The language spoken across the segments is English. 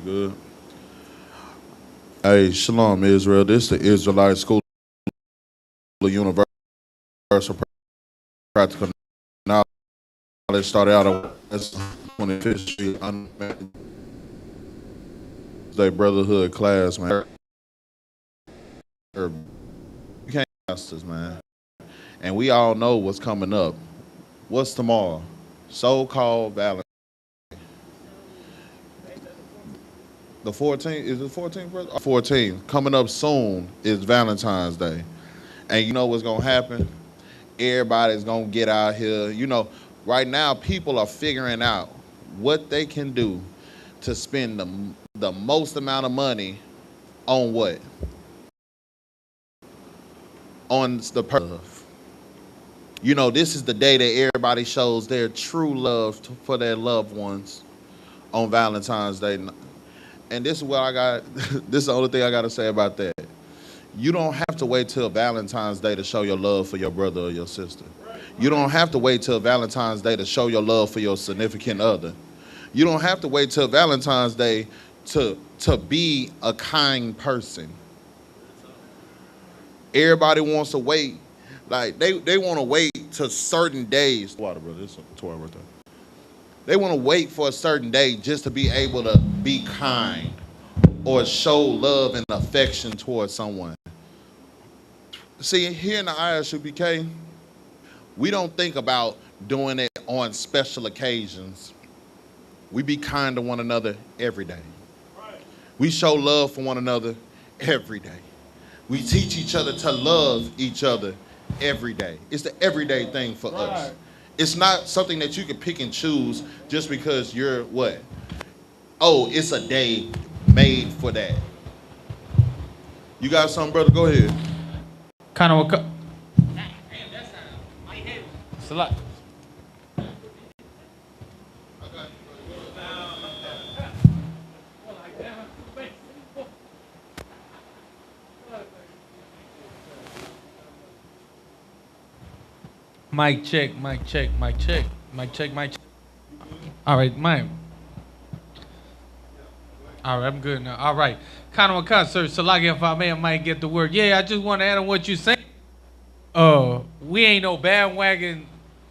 Good. Hey, Shalom, Israel. This is the Israelite School of Universal Practical Knowledge. Started out on 25th Street, the Brotherhood class, man. You can't ask us, man. And we all know what's coming up. What's tomorrow? So-called Valentine's. The 14th, is it 14th, brother? 14th. Coming up soon is Valentine's Day. And you know what's going to happen? Everybody's going to get out here. You know, right now people are figuring out what they can do to spend the most amount of money on what? On the person. You know, this is the day that everybody shows their true love for their loved ones on Valentine's Day. And this is what I got. This is the only thing I got to say about that. You don't have to wait till Valentine's Day to show your love for your brother or your sister. You don't have to wait till Valentine's Day to show your love for your significant other. You don't have to wait till Valentine's Day to be a kind person. Everybody wants to wait. Like, they want to wait to certain days. Water, brother. This is a toy right there. They want to wait for a certain day just to be able to be kind or show love and affection towards someone. See, here in the I.S.U.P.K, we don't think about doing it on special occasions. We be kind to one another every day. We show love for one another every day. We teach each other to love each other every day. It's the everyday thing for us. It's not something that you can pick and choose just because you're what? Oh, it's a day made for that. You got something, brother? Go ahead. Kind of a... Damn, that's my head. It's a lot. Mic check, mic check, mic check, mic check, mic check. All right, Mike. All right, I'm good now. All right. Kind of a concert, so like if I might get the word. Yeah, I just want to add on what you're saying. We ain't no bandwagon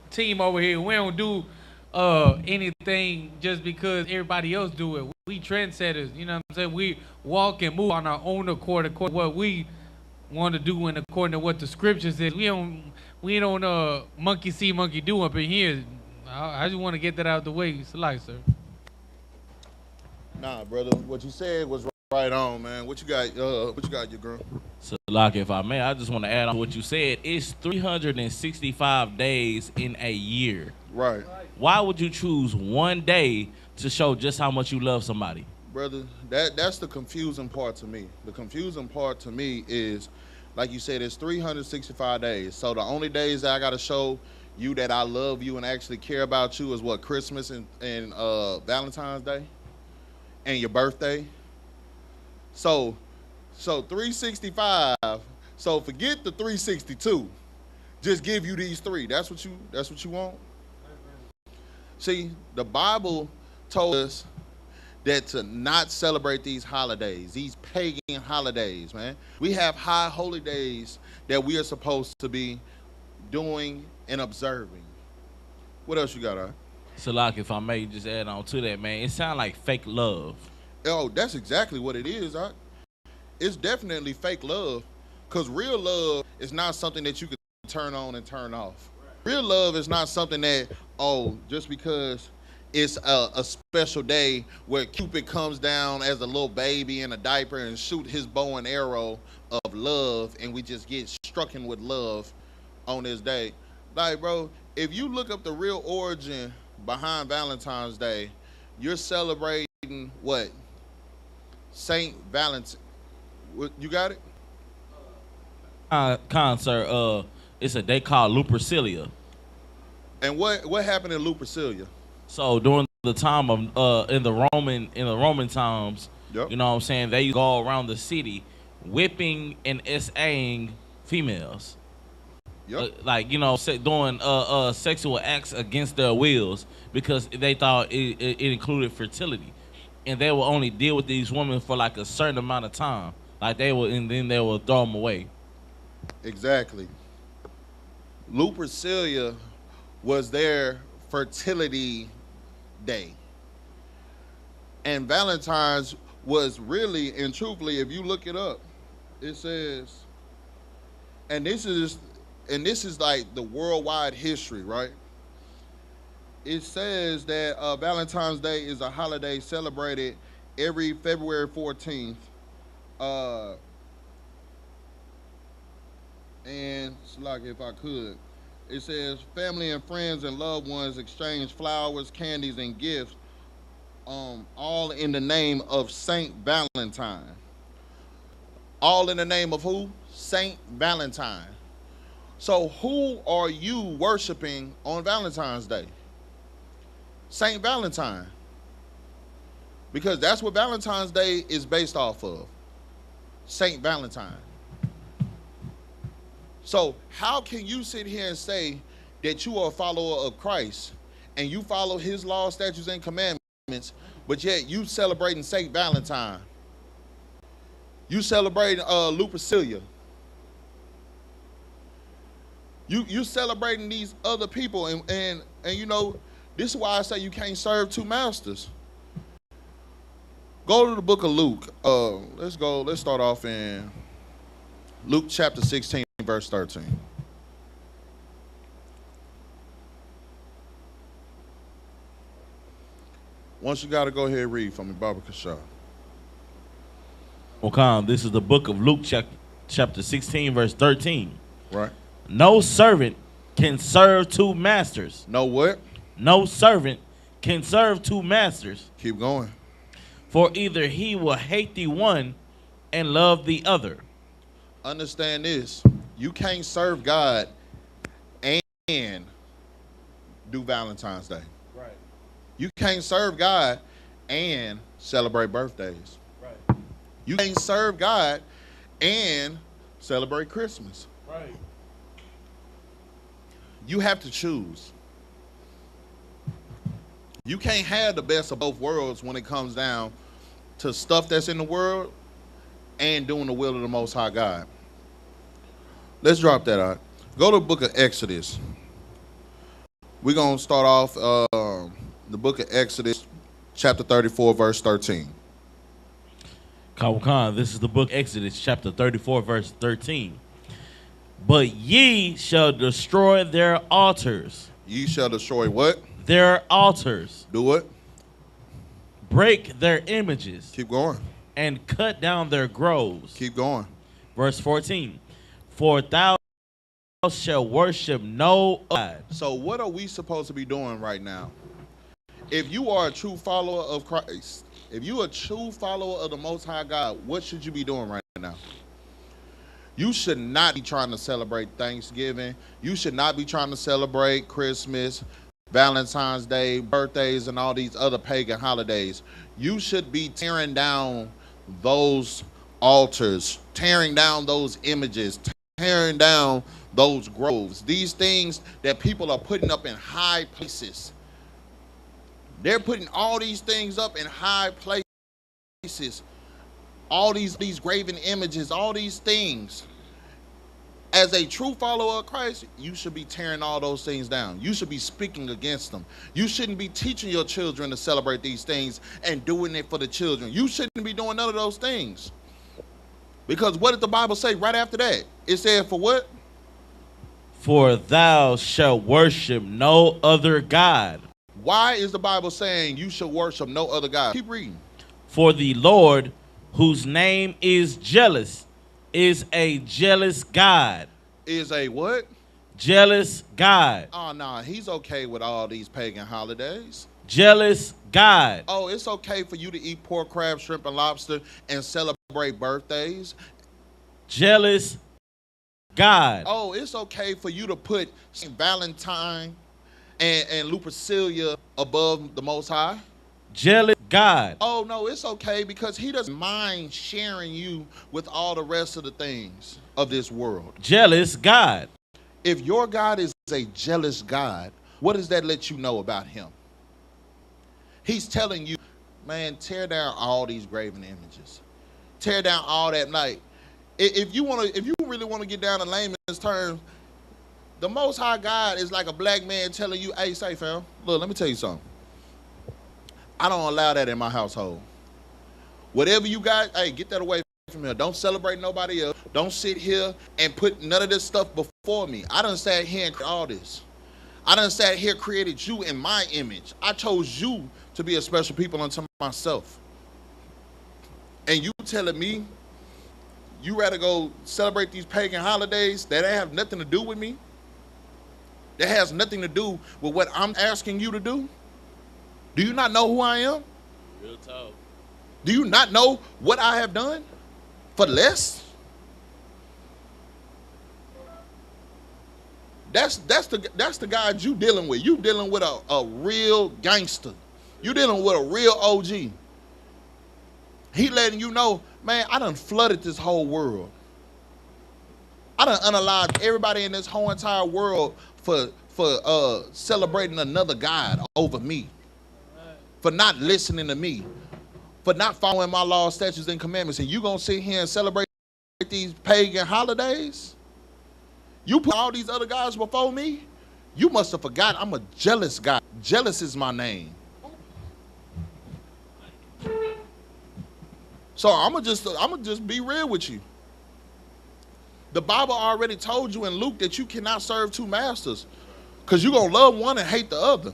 team over here. We don't do anything just because everybody else do it. We trendsetters, you know what I'm saying? We walk and move on our own accord, according to what we want to do and according to what the scripture says. We don't monkey see, monkey do up in here. I just want to get that out of the way. It's a lie, sir. Nah, brother. What you said was right on, man. What you got, your girl? So, like, if I may, I just want to add on what you said. It's 365 days in a year. Right. Why would you choose one day to show just how much you love somebody? Brother, that's the confusing part to me. The confusing part to me is, like you said, it's 365 days. So the only days that I got to show you that I love you and actually care about you is what? Christmas and Valentine's Day and your birthday. So 365. So forget the 362. Just give you these three. That's what you want? See, the Bible told us that to not celebrate these holidays, these pagan holidays, man. We have high holy days that we are supposed to be doing and observing. What else you got, Al? So, like, if I may just add on to that, man, it sounds like fake love. Oh, that's exactly what it is, Al. It's definitely fake love, because real love is not something that you can turn on and turn off. Real love is not something that, oh, just because it's a special day where Cupid comes down as a little baby in a diaper and shoot his bow and arrow of love, and we just get struck in with love on this day. Like, bro, if you look up the real origin behind Valentine's Day, you're celebrating what? Saint Valentine. You got it? Sir, it's a day called Lupercalia. And what happened in Lupercalia? So during the time of in the Roman times, yep. You know what I'm saying, they go around the city whipping and SAing females. Yep. Like, you know, doing sexual acts against their wills because they thought it included fertility. and they will only deal with these women for like a certain amount of time. Like they will, and then they will throw them away. Exactly. Lupercalia was their fertility day. And Valentine's was really, and truthfully, if you look it up, it says, and this is like the worldwide history, right? It says that Valentine's Day is a holiday celebrated every February 14th. And it's like, if I could, it says family and friends and loved ones exchange flowers, candies, and gifts, all in the name of Saint Valentine. All in the name of who? Saint Valentine. So who are you worshiping on Valentine's Day? Saint Valentine. Because that's what Valentine's Day is based off of. Saint Valentine. So how can you sit here and say that you are a follower of Christ and you follow his laws, statutes, and commandments, but yet you celebrating Saint Valentine? You celebrating Lupercalia. You celebrating these other people, and you know, this is why I say you can't serve two masters. Go to the book of Luke. Let's start off in Luke chapter 16, verse 13. Once you got to go ahead and read for me, Baba Kasha. Okay, this is the book of Luke chapter 16, verse 13. Right. No servant can serve two masters. No what? No servant can serve two masters. Keep going. For either he will hate the one and love the other. Understand this. You can't serve God and do Valentine's Day. Right. You can't serve God and celebrate birthdays. Right. You can't serve God and celebrate Christmas. Right. You have to choose. You can't have the best of both worlds when it comes down to stuff that's in the world and doing the will of the Most High God. Let's drop that out. Go to the book of Exodus. We're going to start off the book of Exodus, chapter 34, verse 13. Khan, this is the book Exodus, chapter 34, verse 13. But ye shall destroy their altars. Ye shall destroy what? Their altars. Do what? Break their images. Keep going. And cut down their groves. Keep going. Verse 14. For thou shalt worship no God. So what are we supposed to be doing right now? If you are a true follower of Christ, if you are a true follower of the Most High God, what should you be doing right now? You should not be trying to celebrate Thanksgiving. You should not be trying to celebrate Christmas, Valentine's Day, birthdays, and all these other pagan holidays. You should be tearing down those altars, tearing down those images, tearing down those groves. These things that people are putting up in high places. They're putting all these things up in high places. All these graven images, all these things. As a true follower of Christ, you should be tearing all those things down. You should be speaking against them. You shouldn't be teaching your children to celebrate these things and doing it for the children. You shouldn't be doing none of those things. Because what did the Bible say right after that? It said for what? For thou shalt worship no other God. Why is the Bible saying you should worship no other God? Keep reading. For the Lord, whose name is jealous, is a jealous God. Is a what? Jealous God. Oh, no, he's okay with all these pagan holidays. Jealous God. Oh, it's okay for you to eat pork, crab, shrimp, and lobster and celebrate birthdays. Jealous God. Oh, it's okay for you to put St. Valentine and Lupercalia above the Most High. Jealous God. Oh, no, it's okay because he doesn't mind sharing you with all the rest of the things of this world. Jealous God. If your God is a jealous God, what does that let you know about him? He's telling you man, tear down all these graven images. Tear down all that. Like, if you really want to get down to layman's terms, the Most High God is like a black man telling you, hey, say, fam, look, let me tell you something. I don't allow that in my household. Whatever you got, hey, get that away from here. Don't celebrate nobody else. Don't sit here and put none of this stuff before me. I done sat here and all this. I done sat here, created you in my image. I chose you to be a special people unto myself. And you telling me you rather go celebrate these pagan holidays that have nothing to do with me? That has nothing to do with what I'm asking you to do? Do you not know who I am? Real talk. Do you not know what I have done for less? That's the God you dealing with. You dealing with a real gangster. You dealing with a real OG. He letting you know, man, I done flooded this whole world. I done unalived everybody in this whole entire world for celebrating another God over me. For not listening to me. For not following my laws, statutes, and commandments. And you gonna sit here and celebrate these pagan holidays? You put all these other gods before me? You must have forgot I'm a jealous God. Jealous is my name. So I'ma just be real with you. The Bible already told you in Luke that you cannot serve two masters, because you're gonna love one and hate the other.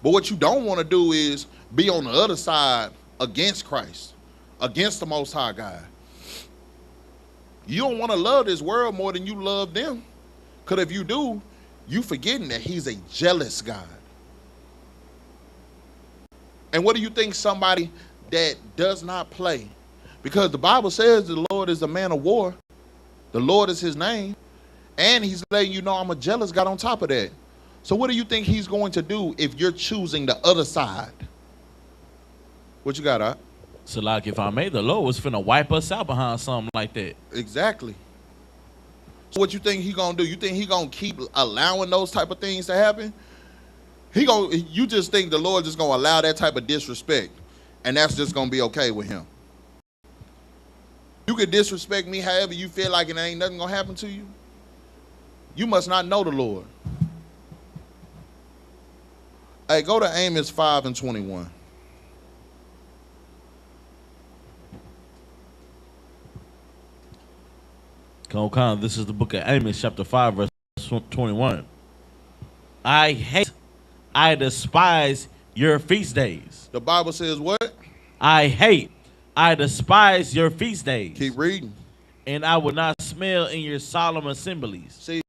But what you don't want to do is be on the other side against Christ, against the Most High God. You don't want to love this world more than you love them. Because if you do, you forgetting that he's a jealous God. And what do you think somebody that does not play? Because the Bible says the Lord is a man of war. The Lord is his name. And he's letting you know I'm a jealous God on top of that. So what do you think he's going to do if you're choosing the other side? What you got, So like if I made, the Lord was finna wipe us out behind something like that. Exactly. So what you think he gonna do? You think he gonna keep allowing those type of things to happen? You just think the Lord just gonna allow that type of disrespect, and that's just gonna be okay with him? You could disrespect me however you feel like, and ain't nothing gonna happen to you. You must not know the Lord. Hey, go to Amos 5:21. Come on, this is the book of Amos, chapter 5, verse 21. I despise your feast days. The Bible says what? I despise your feast days. Keep reading. And I will not smell in your solemn assemblies. See,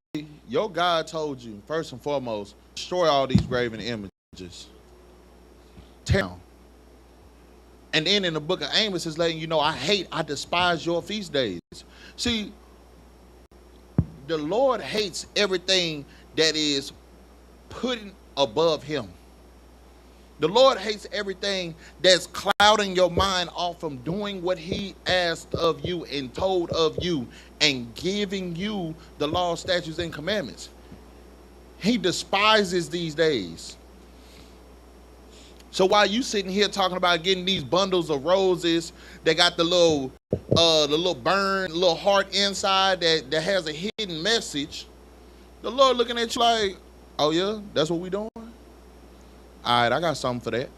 your God told you, first and foremost, destroy all these graven images. Tear down. And then in the book of Amos, it's letting you know, I despise your feast days. See, the Lord hates everything that is put above him. The Lord hates everything that's clouding your mind off from doing what he asked of you and told of you and giving you the law, statutes, and commandments. He despises these days. So while you sitting here talking about getting these bundles of roses that got the little burn, little heart inside that has a hidden message, the Lord looking at you like, oh yeah, that's what we doing? All right, I got something for that.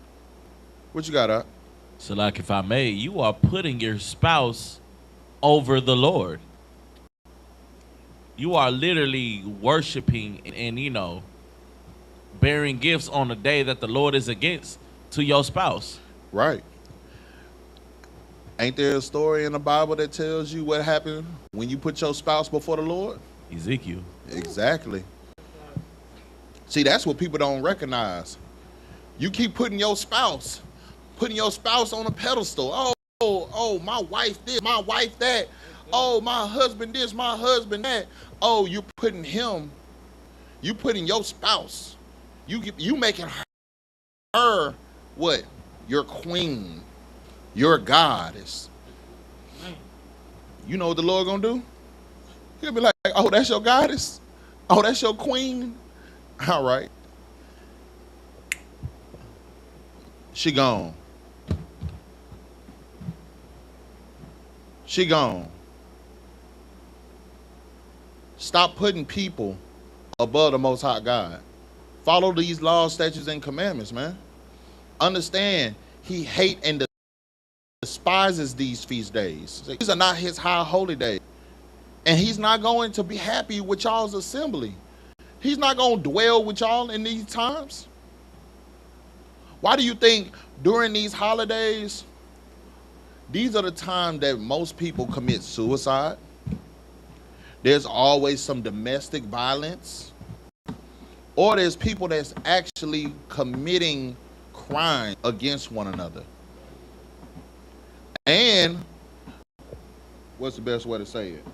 What you got, So like if I may, you are putting your spouse over the Lord. You are literally worshiping and bearing gifts on the day that the Lord is against to your spouse. Right. Ain't there a story in the Bible that tells you what happened when you put your spouse before the Lord? Ezekiel. Exactly. See, that's what people don't recognize. You keep putting your spouse on a pedestal. Oh, my wife this, my wife that. Oh, my husband this, my husband that. Oh, you putting your spouse. You making her what? Your queen, your goddess. You know what the Lord gonna do? He'll be like, oh, that's your goddess? Oh, that's your queen? All right. She gone. She gone. Stop putting people above the Most High God. Follow these laws, statutes, and commandments, man. Understand, he hates and despises these feast days. These are not his high holy days. And he's not going to be happy with y'all's assembly. He's not going to dwell with y'all in these times. Why do you think during these holidays, these are the times that most people commit suicide? There's always some domestic violence. Or there's people that's actually committing crime against one another. And what's the best way to say it?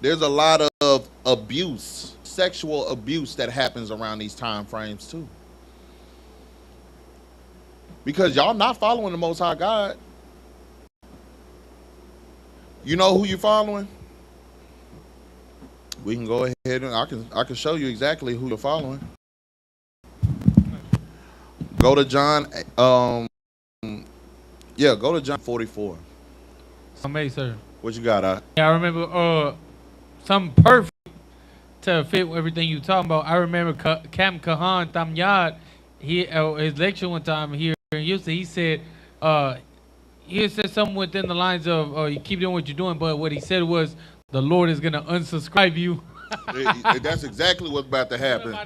There's a lot of abuse, sexual abuse that happens around these time frames too. Because y'all not following the Most High God. You know who you're following? We can go ahead and I can show you exactly who you're following. Go to John go to John 44. Amazing, sir. What you got? Yeah, I remember something perfect to fit everything you talking about. I remember Cam Kahan Tamyad, his lecture one time here in Houston, he said something within the lines of you keep doing what you're doing, but what he said was the Lord is gonna unsubscribe you. That's exactly what's about to happen.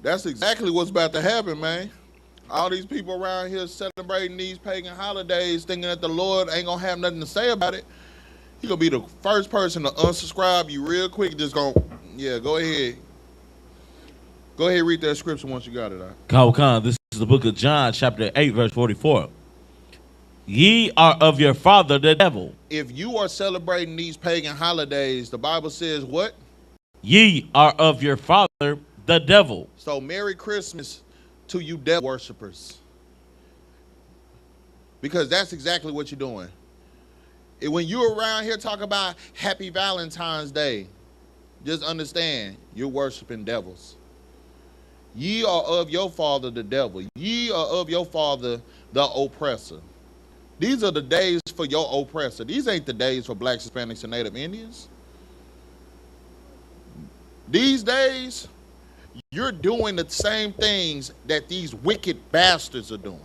That's exactly what's about to happen, man. All these people around here celebrating these pagan holidays, thinking that the Lord ain't gonna have nothing to say about it. He gonna be the first person to unsubscribe you real quick. Just gonna, go ahead. Go ahead, read that scripture once you got it out. Khan, this is the book of John, chapter 8, verse 44. Ye are of your father, the devil. If you are celebrating these pagan holidays, the Bible says what? Ye are of your father, the devil. So Merry Christmas to you devil worshipers. Because that's exactly what you're doing. When you're around here talking about Happy Valentine's Day, just understand you're worshiping devils. Ye are of your father, the devil. Ye are of your father, the oppressor. These are the days for your oppressor. These ain't the days for blacks, Hispanics, and Native Indians. These days, you're doing the same things that these wicked bastards are doing.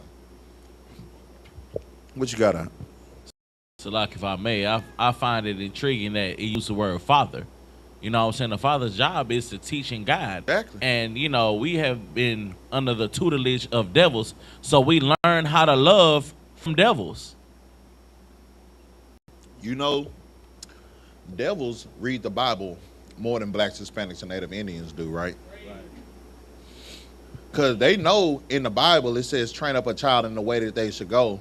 What you got on? So, like, if I may, I find it intriguing that he used the word father. You know what I'm saying? The father's job is to teach and guide. Exactly. And, you know, we have been under the tutelage of devils, so we learn how to love from devils. You know, devils read the Bible more than blacks, Hispanics, and Native Indians do, right? Because they know in the Bible it says train up a child in the way that they should go.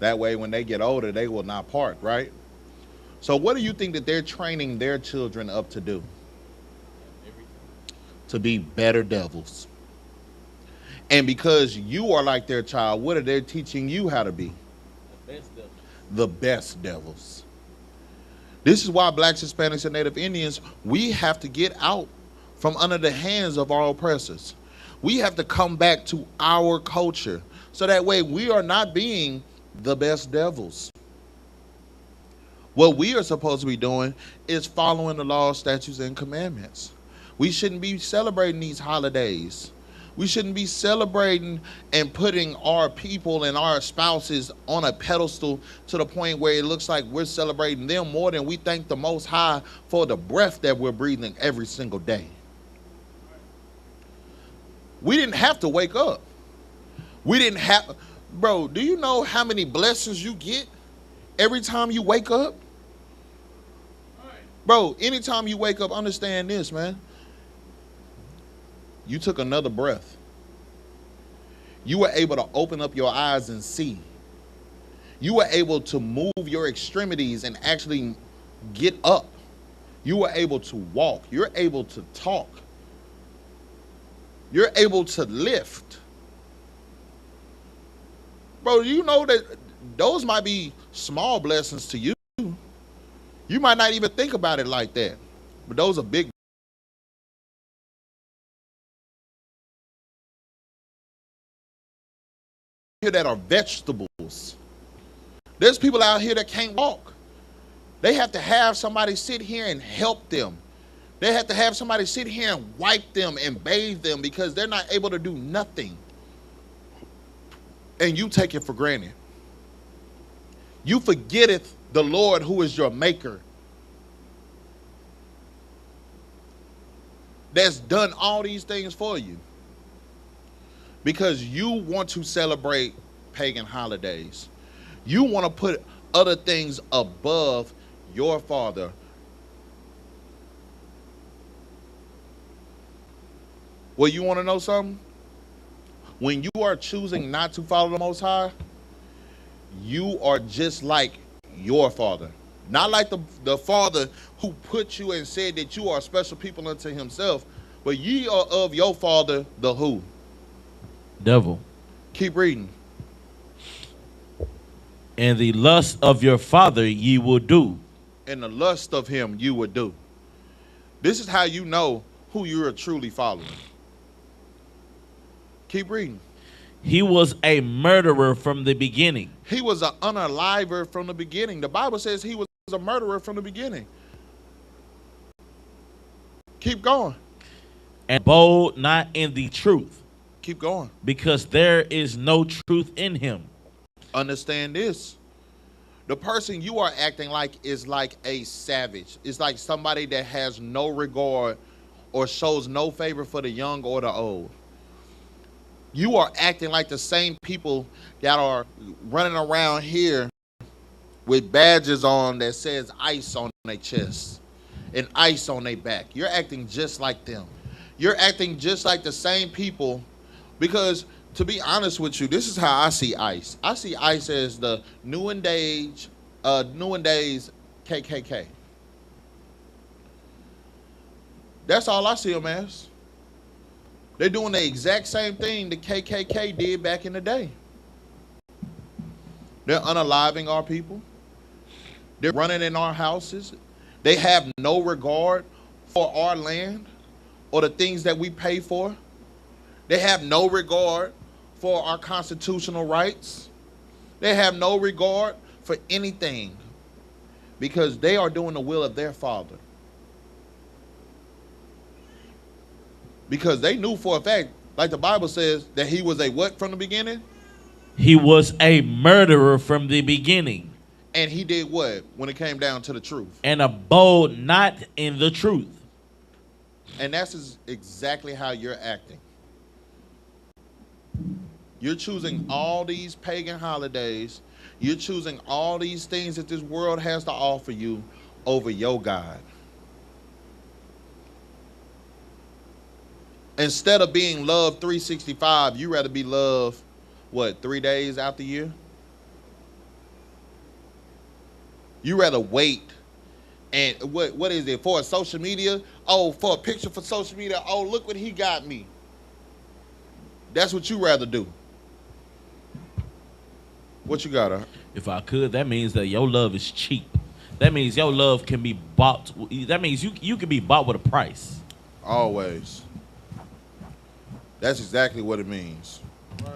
That way when they get older, they will not part, right? So what do you think that they're training their children up to do? To be better devils. And because you are like their child, what are they teaching you how to be? The best devils. The best devils. This is why blacks, Hispanics, and Native Indians, we have to get out from under the hands of our oppressors. We have to come back to our culture so that way we are not being the best devils. What we are supposed to be doing is following the laws, statutes, and commandments. We shouldn't be celebrating these holidays. We shouldn't be celebrating and putting our people and our spouses on a pedestal to the point where it looks like we're celebrating them more than we thank the Most High for the breath that we're breathing every single day. We didn't have to wake up. We didn't have, bro, do you know how many blessings you get every time you wake up? Bro, anytime you wake up, understand this, man. You took another breath. You were able to open up your eyes and see. You were able to move your extremities and actually get up. You were able to walk. You're able to talk. You're able to lift. Bro, you know that those might be small blessings to you. You might not even think about it like that. But those are big that are vegetables. There's people out here that can't walk. They have to have somebody sit here and help them. They have to have somebody sit here and wipe them and bathe them because they're not able to do nothing. And you take it for granted. You forgetteth the Lord who is your maker, that's done all these things for you, because you want to celebrate pagan holidays. You want to put other things above your Father. Well, you want to know something? When you are choosing not to follow the Most High, you are just like your Father. Not like the Father who put you and said that you are special people unto himself, but ye are of your father, the who? Devil. Keep reading. And the lust of your father ye will do. And the lust of him you would do. This is how you know who you are truly following. Keep reading. He was a murderer from the beginning. He was an unaliver from the beginning. The Bible says he was a murderer from the beginning. Keep going. And bold not in the truth. Keep going. Because there is no truth in him. Understand this. The person you are acting like is like a savage. It's like somebody that has no regard or shows no favor for the young or the old. You are acting like the same people that are running around here with badges on that says ICE on their chest and ICE on their back. You're acting just like them. You're acting just like the same people, because to be honest with you, this is how I see ICE. I see ICE as the new and days KKK. That's all I see them as. They're doing the exact same thing the KKK did back in the day. They're unaliving our people. They're running in our houses. They have no regard for our land or the things that we pay for. They have no regard for our constitutional rights. They have no regard for anything, because they are doing the will of their Father. Because they knew for a fact, like the Bible says, that he was a what from the beginning? He was a murderer from the beginning. And he did what when it came down to the truth? And abode not in the truth. And that's exactly how you're acting. You're choosing all these pagan holidays. You're choosing all these things that this world has to offer you over your God. Instead of being loved 365, you rather be loved, what, 3 days out the year? You rather wait. And what is it, for social media? Oh, for a picture for social media. Oh, look what he got me. That's what you rather do. What you got? If I could, that means that your love is cheap. That means your love can be bought. That means you can be bought with a price. Always. That's exactly what it means. Right.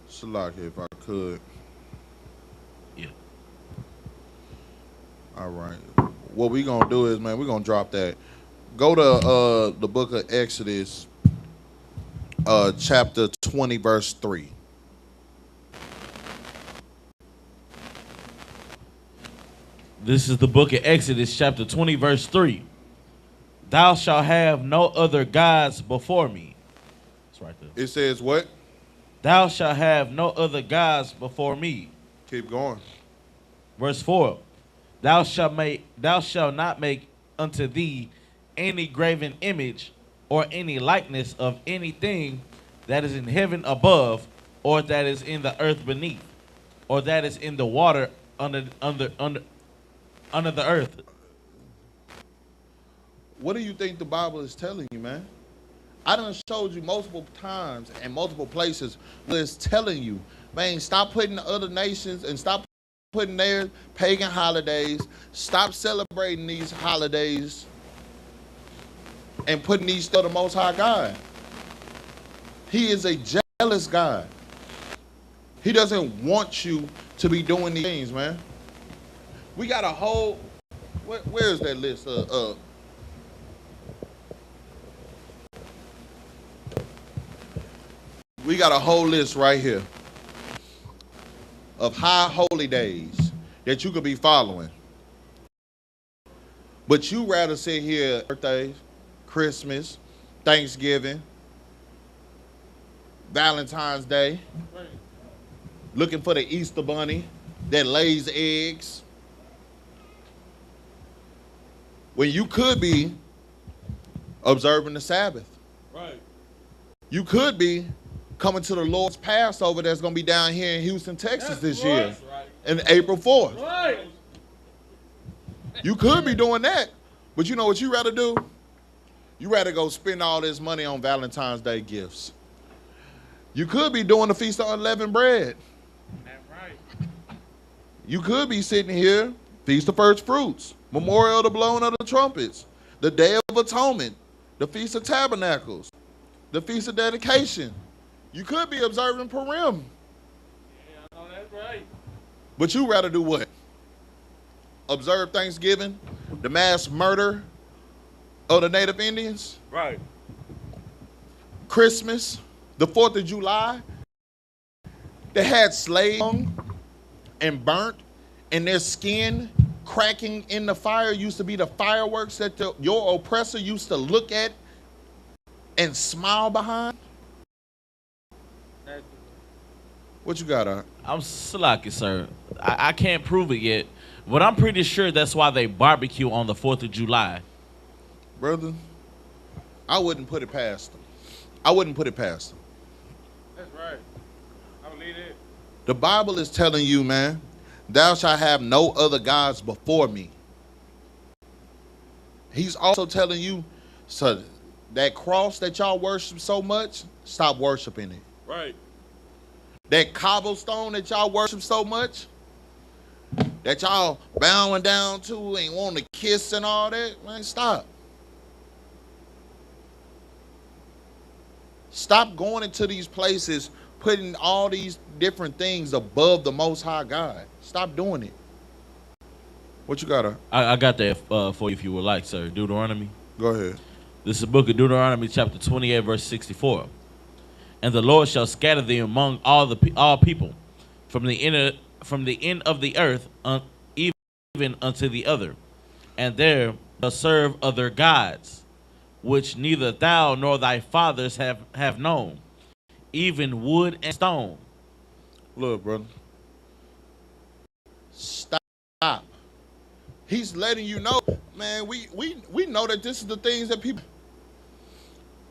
Shalaka, if I could. Yeah. All right. What we gonna do is, man, we're gonna drop that. Go to the book of Exodus, chapter 20, verse 3. This is the book of Exodus, chapter 20, verse 3. Thou shalt have no other gods before me. It's right there. It says what? Thou shalt have no other gods before me. Keep going. Verse 4. Thou shalt not make unto thee any graven image or any likeness of anything that is in heaven above, or that is in the earth beneath, or that is in the water under the earth. What do you think the Bible is telling you, man? I done showed you multiple times and multiple places where it's telling you, man, stop putting the other nations and stop putting their pagan holidays. Stop celebrating these holidays and putting these to the Most High God. He is a jealous God. He doesn't want you to be doing these things, man. We got a whole, where's that list? We got a whole list right here of high holy days that you could be following. But you rather sit here birthdays, Christmas, Thanksgiving, Valentine's Day, looking for the Easter bunny that lays eggs, when you could be observing the Sabbath. Right. You could be coming to the Lord's Passover that's going to be down here in Houston, Texas this year, in April 4th. Right. You could be doing that, but you know what you rather do? You rather go spend all this money on Valentine's Day gifts. You could be doing the Feast of Unleavened Bread. That's right. You could be sitting here, Feast of First Fruits, Memorial of the Blowing of the Trumpets, the Day of Atonement, the Feast of Tabernacles, the Feast of Dedication. You could be observing Purim. Yeah, I know that's right. But you rather do what? Observe Thanksgiving, the mass murder of the Native Indians? Right. Christmas, the 4th of July, they had slaves hung and burnt, and their skin cracking in the fire used to be the fireworks that your oppressor used to look at and smile behind. What you got, Art? I'm slucky, sir. I can't prove it yet, but I'm pretty sure that's why they barbecue on the 4th of July. Brother, I wouldn't put it past them. I wouldn't put it past them. That's right. I believe it. The Bible is telling you, man, thou shalt have no other gods before me. He's also telling you, so that cross that y'all worship so much, stop worshiping it. Right. That cobblestone that y'all worship so much, that y'all bowing down to and want to kiss and all that, man, stop. Stop going into these places, putting all these different things above the Most High God. Stop doing it. What you got? I got that for you if you would like, sir. Deuteronomy. Go ahead. This is the book of Deuteronomy, chapter 28, verse 64. And the Lord shall scatter thee among all people, from the end of the earth, even unto the other, and there shall serve other gods, which neither thou nor thy fathers have known, even wood and stone. Look, brother. Stop. He's letting you know, man, we know that this is the things that people.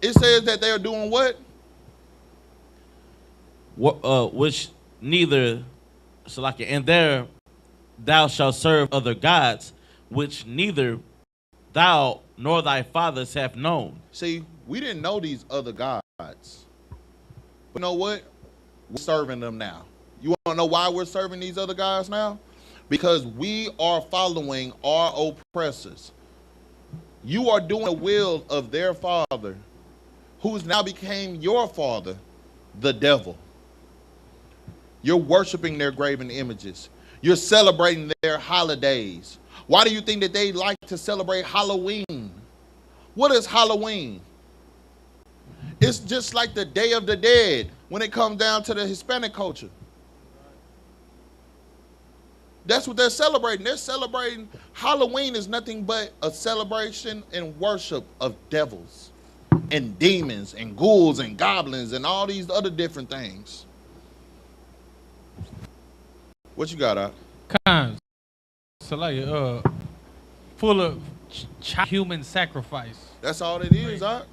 It says that they are doing what? Which neither, and there thou shalt serve other gods, which neither thou nor thy fathers have known. See, we didn't know these other gods. But you know what? We're serving them now. You want to know why we're serving these other gods now? Because we are following our oppressors. You are doing the will of their father, who's now became your father, the devil. You're worshiping their graven images. You're celebrating their holidays. Why do you think that they like to celebrate Halloween? What is Halloween? It's just like the Day of the Dead when it comes down to the Hispanic culture. That's what they're celebrating. They're celebrating Halloween is nothing but a celebration and worship of devils and demons and ghouls and goblins and all these other different things. What you got, Al? Cons. So like full of human sacrifice. That's all it is, Al.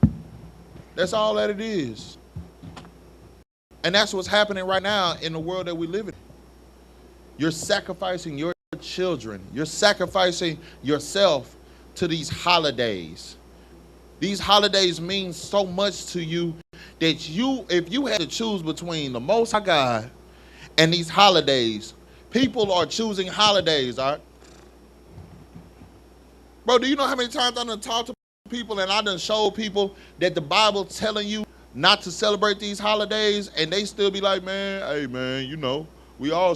That's all that it is. And that's what's happening right now in the world that we live in. You're sacrificing your children. You're sacrificing yourself to these holidays. These holidays mean so much to you that if you had to choose between the Most High God and these holidays, people are choosing holidays, all right? Bro, do you know how many times I done talked to people and I done showed people that the Bible telling you not to celebrate these holidays, and they still be like, man, hey man, you know, we all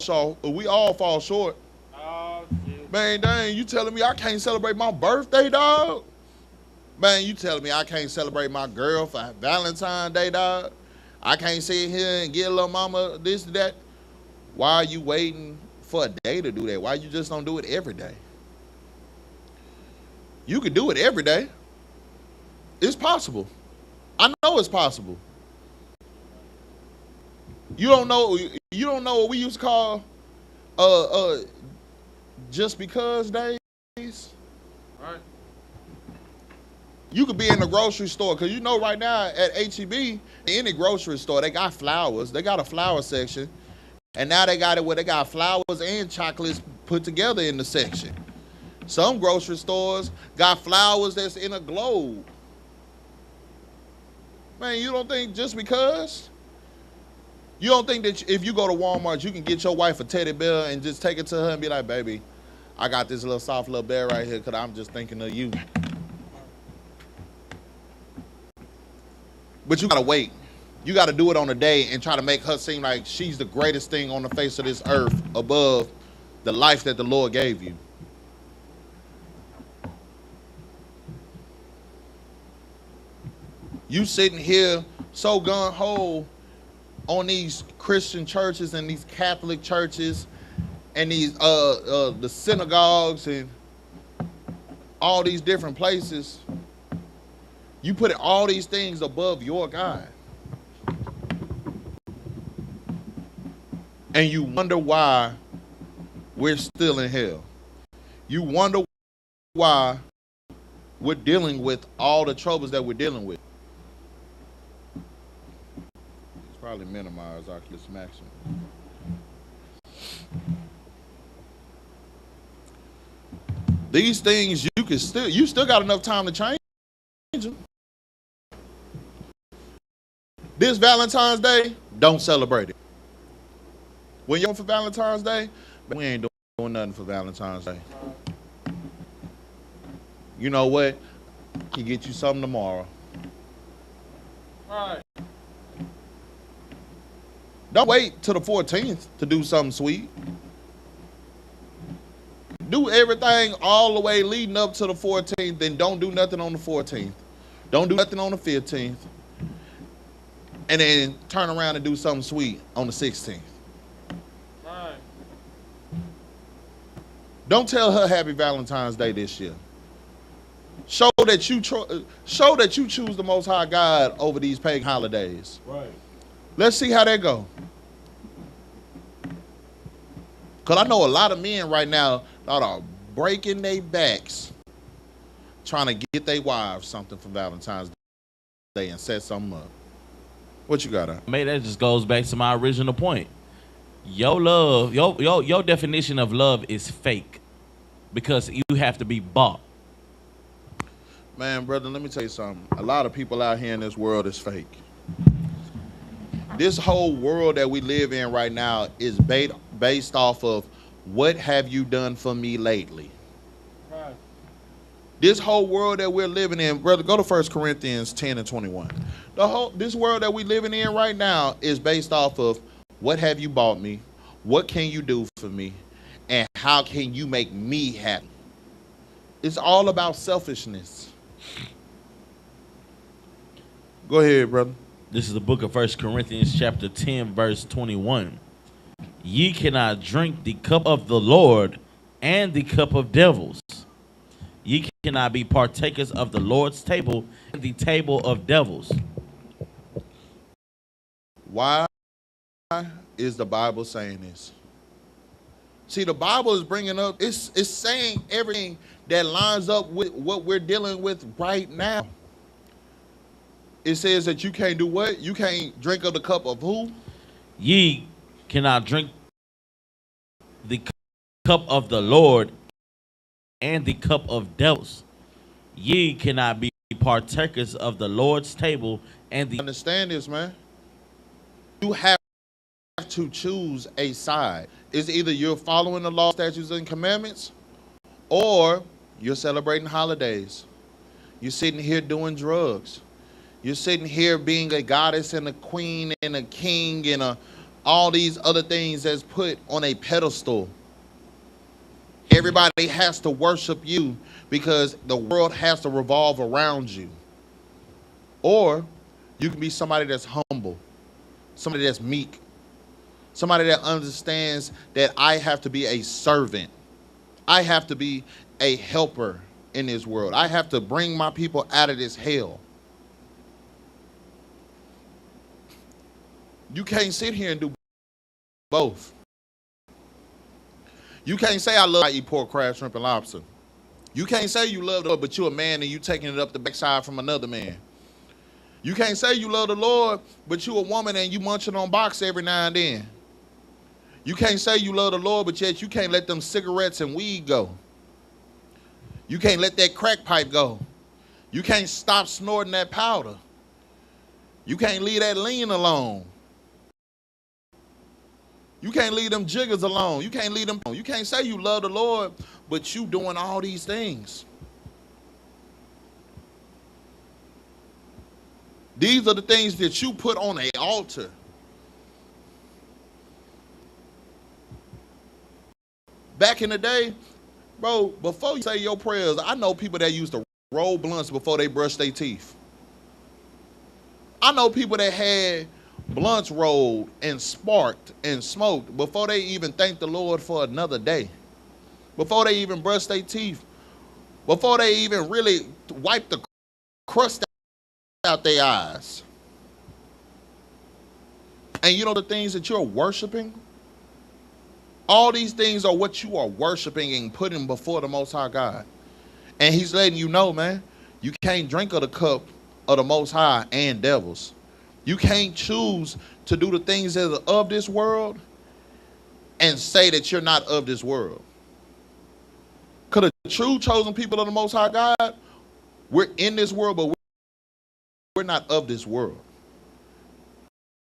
fall short. Oh, shit. Man, dang, you telling me I can't celebrate my birthday, dog? Man, you telling me I can't celebrate my girl for Valentine's Day, dog? I can't sit here and get a little mama this, that. Why are you waiting for a day to do that? Why you just don't do it every day? You could do it every day. It's possible. I know it's possible. You don't know what we used to call just because days. Right. You could be in the grocery store, because you know right now at H-E-B, in the grocery store, they got flowers. They got a flower section. And now they got it where they got flowers and chocolates put together in the section. Some grocery stores got flowers that's in a globe. Man, you don't think just because? You don't think that if you go to Walmart, you can get your wife a teddy bear and just take it to her and be like, baby, I got this little soft little bear right here because I'm just thinking of you. But you got to wait. You got to do it on a day and try to make her seem like she's the greatest thing on the face of this earth above the life that the Lord gave you. You sitting here so gung-ho on these Christian churches and these Catholic churches and these the synagogues and all these different places. You put all these things above your God. And you wonder why we're still in hell. You wonder why we're dealing with all the troubles that we're dealing with. It's probably minimized Oculus Maximum. These things you still got enough time to change them. This Valentine's Day, don't celebrate it. When you're for Valentine's Day, we ain't doing nothing for Valentine's Day. You know what? I can get you something tomorrow. All right. Don't wait till the 14th to do something sweet. Do everything all the way leading up to the 14th, then don't do nothing on the 14th. Don't do nothing on the 15th. And then turn around and do something sweet on the 16th. Right. Don't tell her Happy Valentine's Day this year. Show that you choose the Most High God over these pagan holidays. Right. Let's see how that go. Because I know a lot of men right now that are breaking their backs trying to get their wives something for Valentine's Day and set something up. What you got? Maybe that just goes back to my original point. Your love, your definition of love is fake because you have to be bought. Man, brother, let me tell you something. A lot of people out here in this world is fake. This whole world that we live in right now is based off of what have you done for me lately. Right. This whole world that we're living in, brother, go to 1 Corinthians 10 and 21. This world that we're living in right now is based off of what have you bought me, what can you do for me, and how can you make me happy. It's all about selfishness. Go ahead, brother. This is the book of 1 Corinthians chapter 10, verse 21. Ye cannot drink the cup of the Lord and the cup of devils. Ye cannot be partakers of the Lord's table and the table of devils. Why is the Bible saying this? See, the Bible is bringing up, it's saying everything that lines up with what we're dealing with right now. It says that you can't do what? You can't drink of the cup of who? Ye cannot drink the cup of the Lord and the cup of devils. Ye cannot be partakers of the Lord's table and the... Understand this, man. You have to choose a side. It's either you're following the law, statutes, and commandments, or you're celebrating holidays. You're sitting here doing drugs. You're sitting here being a goddess and a queen and a king and all these other things that's put on a pedestal. Everybody has to worship you because the world has to revolve around you. Or you can be somebody that's humble, somebody that's meek, somebody that understands that I have to be a servant. I have to be a helper in this world. I have to bring my people out of this hell. You can't sit here and do both. You can't say I love I eat pork, crab, shrimp, and lobster. You can't say you love the Lord, but you're a man and you taking it up the backside from another man. You can't say you love the Lord, but you're a woman and you munching on box every now and then. You can't say you love the Lord, but yet you can't let them cigarettes and weed go. You can't let that crack pipe go. You can't stop snorting that powder. You can't leave that lean alone. You can't leave them jiggers alone. You can't leave them. You can't say you love the Lord, but you doing all these things. These are the things that you put on an altar. Back in the day, bro, before you say your prayers, I know people that used to roll blunts before they brush their teeth. I know people that had blunts rolled and sparked and smoked before they even thanked the Lord for another day, before they even brushed their teeth, before they even really wiped the crust out their eyes. And you know the things that you're worshiping? All these things are what you are worshiping and putting before the Most High God. And he's letting you know, man, you can't drink of the cup of the Most High and devils. You can't choose to do the things that are of this world and say that you're not of this world. Because the true chosen people of the Most High God, we're in this world, but we're not of this world.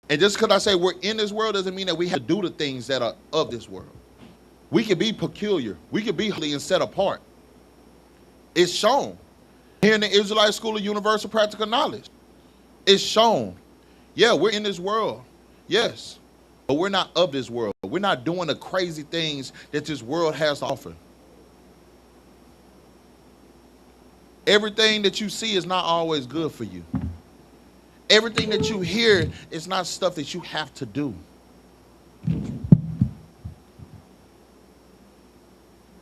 And just because I say we're in this world doesn't mean that we have to do the things that are of this world. We can be peculiar. We can be holy and set apart. It's shown. Here in the Israelite School of Universal Practical Knowledge, it's shown. Yeah, we're in this world. Yes. But we're not of this world. We're not doing the crazy things that this world has to offer. Everything that you see is not always good for you. Everything that you hear is not stuff that you have to do.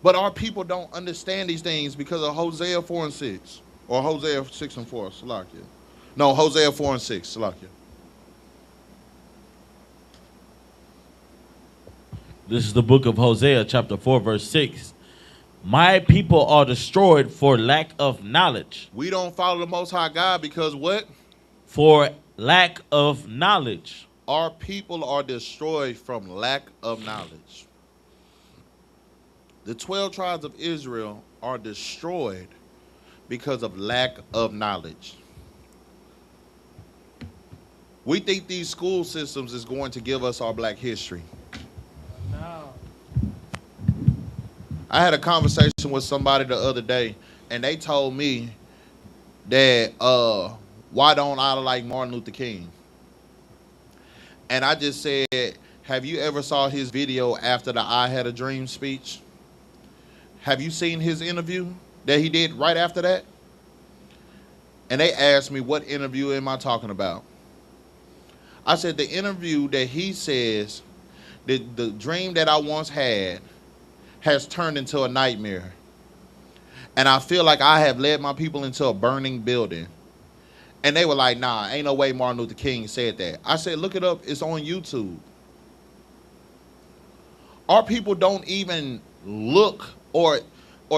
But our people don't understand these things because of Hosea 4 and 6. Or Hosea 6 and 4, Salakia. No, Hosea 4 and 6, Salakia. This is the book of Hosea, chapter 4, verse 6. My people are destroyed for lack of knowledge. We don't follow the Most High God because what? For lack of knowledge. Our people are destroyed from lack of knowledge. The 12 tribes of Israel are destroyed because of lack of knowledge. We think these school systems is going to give us our black history. No. I had a conversation with somebody the other day, and they told me that why don't I like Martin Luther King? And I just said, have you ever saw his video after the I Had a Dream speech? Have you seen his interview that he did right after that? And they asked me, what interview am I talking about? I said, the interview that he says that the dream that I once had has turned into a nightmare. And I feel like I have led my people into a burning building. And they were like, nah, ain't no way Martin Luther King said that. I said, look it up. It's on YouTube. Our people don't even look or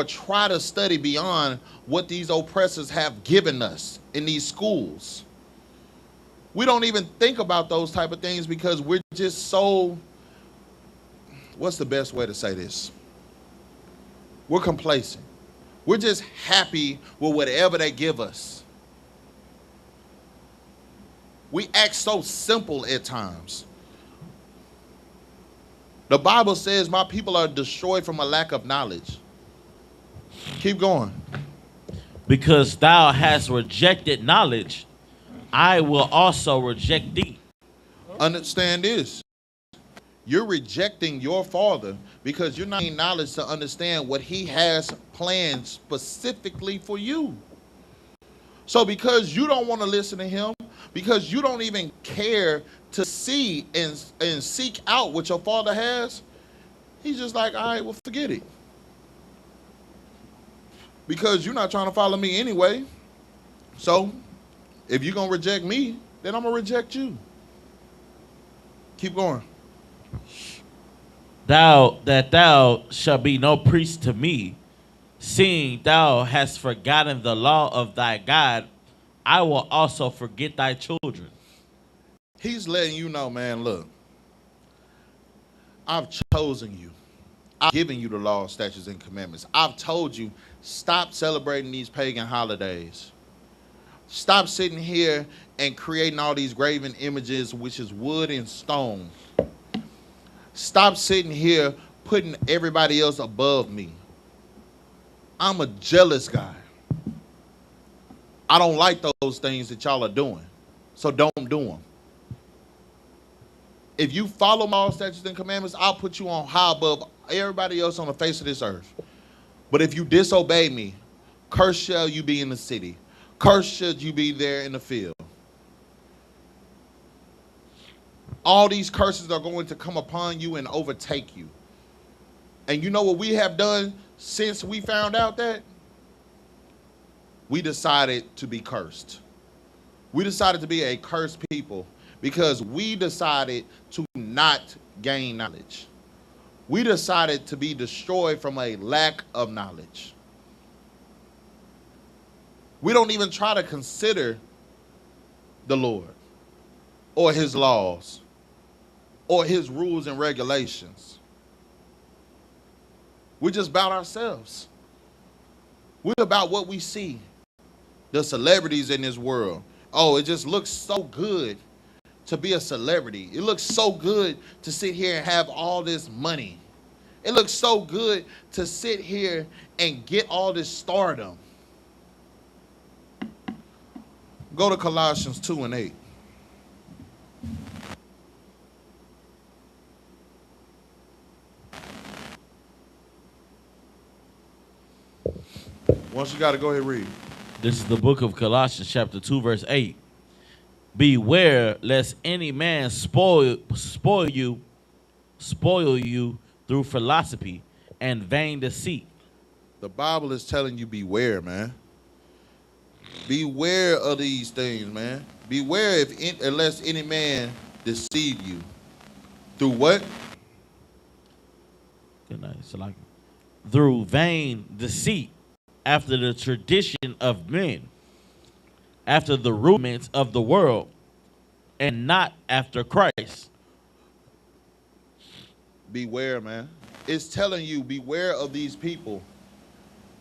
try to study beyond what these oppressors have given us in these schools. We don't even think about those type of things because we're just so, what's the best way to say this? We're complacent. We're just happy with whatever they give us. We act so simple at times. The Bible says my people are destroyed from a lack of knowledge. Keep going. Because thou hast rejected knowledge, I will also reject thee. Understand this. You're rejecting your father because you're not getting knowledge to understand what he has planned specifically for you. So because you don't want to listen to him, because you don't even care to see and seek out what your father has, he's just like, all right, well, forget it. Because you're not trying to follow me anyway. So if you're going to reject me, then I'm going to reject you. Keep going. Thou shalt be no priest to me, seeing thou hast forgotten the law of thy God, I will also forget thy children. He's letting you know, man, look, I've chosen you. I've given you the law, statutes, and commandments. I've told you, stop celebrating these pagan holidays. Stop sitting here and creating all these graven images, which is wood and stone. Stop sitting here putting everybody else above me. I'm a jealous guy. I don't like those things that y'all are doing, so don't do them. If you follow my statutes and commandments, I'll put you on high above everybody else on the face of this earth. But if you disobey me, cursed shall you be in the city. Cursed should you be there in the field. All these curses are going to come upon you and overtake you. And you know what we have done since we found out that? We decided to be cursed. We decided to be a cursed people because we decided to not gain knowledge. We decided to be destroyed from a lack of knowledge. We don't even try to consider the Lord or his laws or his rules and regulations. We're just about ourselves. We're about what we see. The celebrities in this world. Oh, it just looks so good to be a celebrity. It looks so good to sit here and have all this money. It looks so good to sit here and get all this stardom. Go to Colossians 2:8. Once you got to go ahead and read. This is the book of Colossians chapter 2 verse 8. Beware lest any man spoil you through philosophy and vain deceit. The Bible is telling you beware, man. Beware of these things, man. Beware unless any man deceive you. Through what? Good night. Salaki. Through vain deceit, after the tradition of men, after the rudiments of the world, and not after Christ. Beware, man. It's telling you, beware of these people.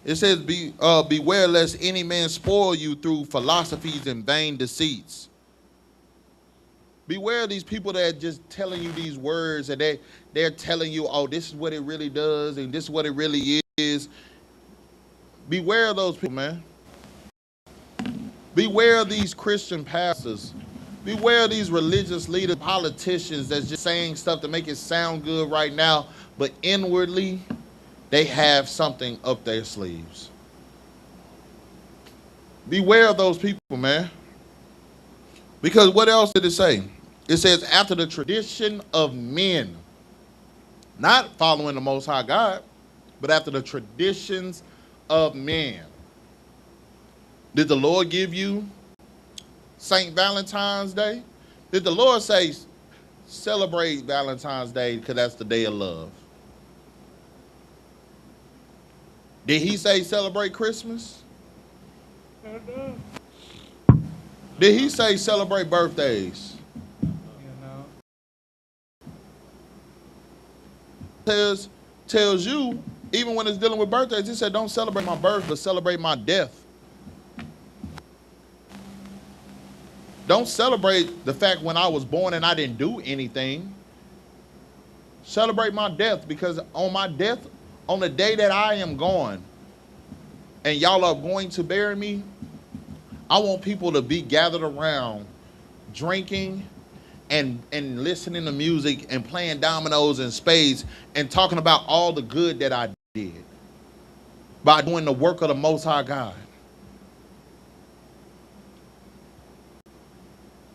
It says, beware lest any man spoil you through philosophies and vain deceits. Beware of these people that are just telling you these words and they're telling you, oh, this is what it really does and this is what it really is. Beware of those people, man. Beware of these Christian pastors. Beware of these religious leaders, politicians that's just saying stuff to make it sound good right now, but inwardly, they have something up their sleeves. Beware of those people, man. Because what else did it say? It says, after the tradition of men. Not following the Most High God, but after the traditions of men. Did the Lord give you St. Valentine's Day? Did the Lord say, celebrate Valentine's Day because that's the day of love? Did he say celebrate Christmas? Did he say celebrate birthdays? Tells you, even when it's dealing with birthdays, he said, don't celebrate my birth, but celebrate my death. Don't celebrate the fact when I was born and I didn't do anything. Celebrate my death, because on my death, on the day that I am gone and y'all are going to bury me, I want people to be gathered around drinking and listening to music and playing dominoes and spades and talking about all the good that I did by doing the work of the Most High God.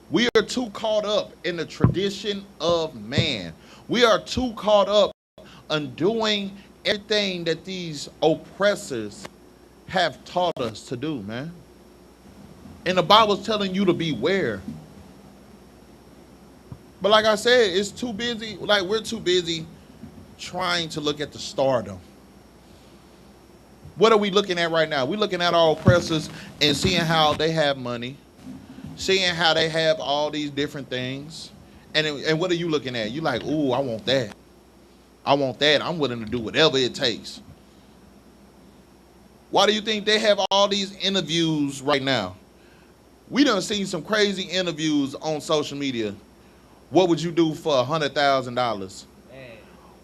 We are too caught up in the tradition of man. We are too caught up on doing everything that these oppressors have taught us to do, man. And the Bible's telling you to beware. But like I said, it's too busy. Like, we're too busy trying to look at the stardom. What are we looking at right now? We're looking at our oppressors and seeing how they have money, seeing how they have all these different things. And what are you looking at? You're like, ooh, I want that. I want that. I'm willing to do whatever it takes. Why do you think they have all these interviews right now? We done seen some crazy interviews on social media. What would you do for $100,000?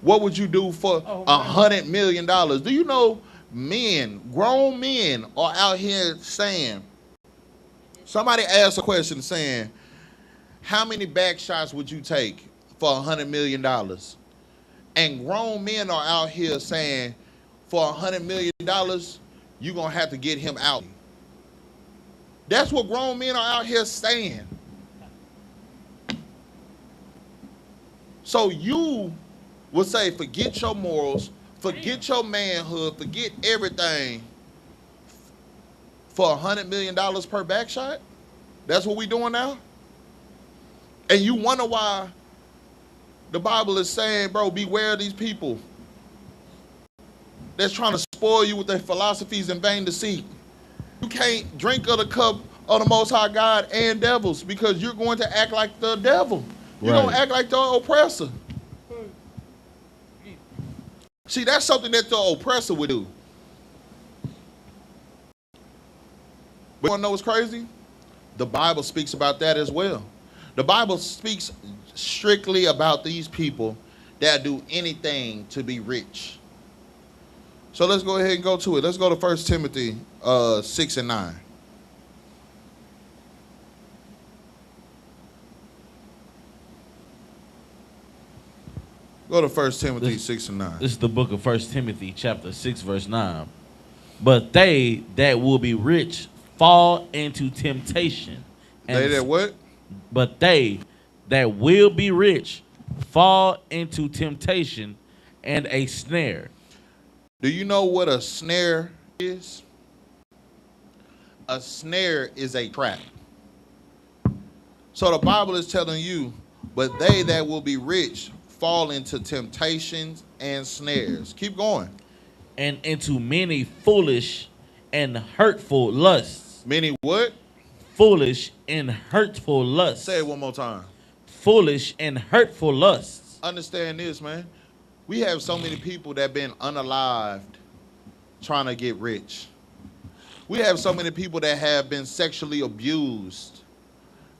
What would you do for $100 million? Do you know men, grown men, are out here saying, somebody asked a question saying, how many back shots would you take for $100 million? And grown men are out here saying, for $100 million, you're going to have to get him out. That's what grown men are out here saying. So you would say, forget your morals, forget your manhood, forget everything for $100 million per back shot? That's what we doing now? And you wonder why the Bible is saying, bro, beware of these people that's trying to spoil you with their philosophies and vain deceit. You can't drink of the cup of the Most High God and devils because you're going to act like the devil. You're going to act like the oppressor. See, that's something that the oppressor would do. But you want to know what's crazy? The Bible speaks about that as well. The Bible speaks strictly about these people that do anything to be rich. So let's go ahead and go to it. Let's go to 1 Timothy 6 and 9. Go to 1 Timothy 6 and 9. This is the book of 1 Timothy chapter 6 verse 9. But they that will be rich fall into temptation. They that what? But they that will be rich fall into temptation and a snare. Do you know what a snare is? A snare is a trap. So the Bible is telling you, but they that will be rich fall into temptations and snares. Keep going. And into many foolish and hurtful lusts. Many what? Foolish and hurtful lusts. Say it one more time. Foolish and hurtful lusts. Understand this, man. We have so many people that have been unalived trying to get rich. We have so many people that have been sexually abused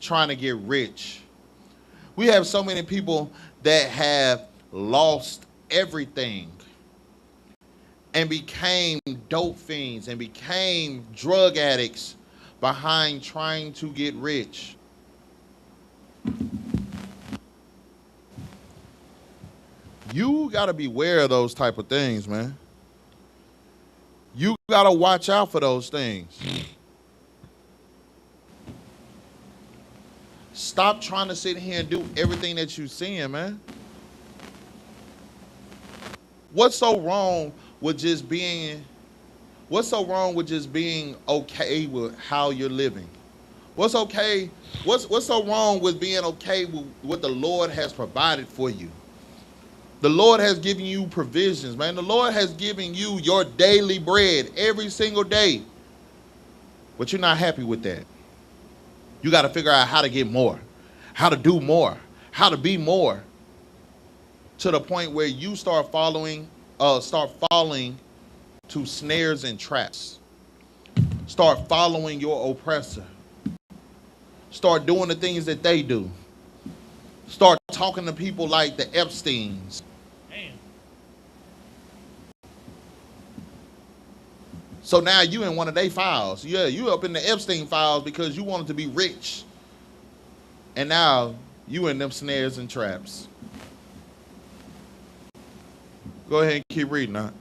trying to get rich. We have so many people that have lost everything and became dope fiends and became drug addicts behind trying to get rich. You got to beware of those type of things, man. You got to watch out for those things. Stop trying to sit here and do everything that you're seeing, man. What's so wrong with just being okay with how you're living? What's okay? What's so wrong with being okay with what the Lord has provided for you? The Lord has given you provisions, man. The Lord has given you your daily bread every single day. But you're not happy with that. You got to figure out how to get more, how to do more, how to be more, to the point where you start falling to snares and traps. Start following your oppressor. Start doing the things that they do. Start talking to people like the Epsteins. So now you in one of their files. Yeah, you up in the Epstein files because you wanted to be rich. And now you in them snares and traps. Go ahead and keep reading now.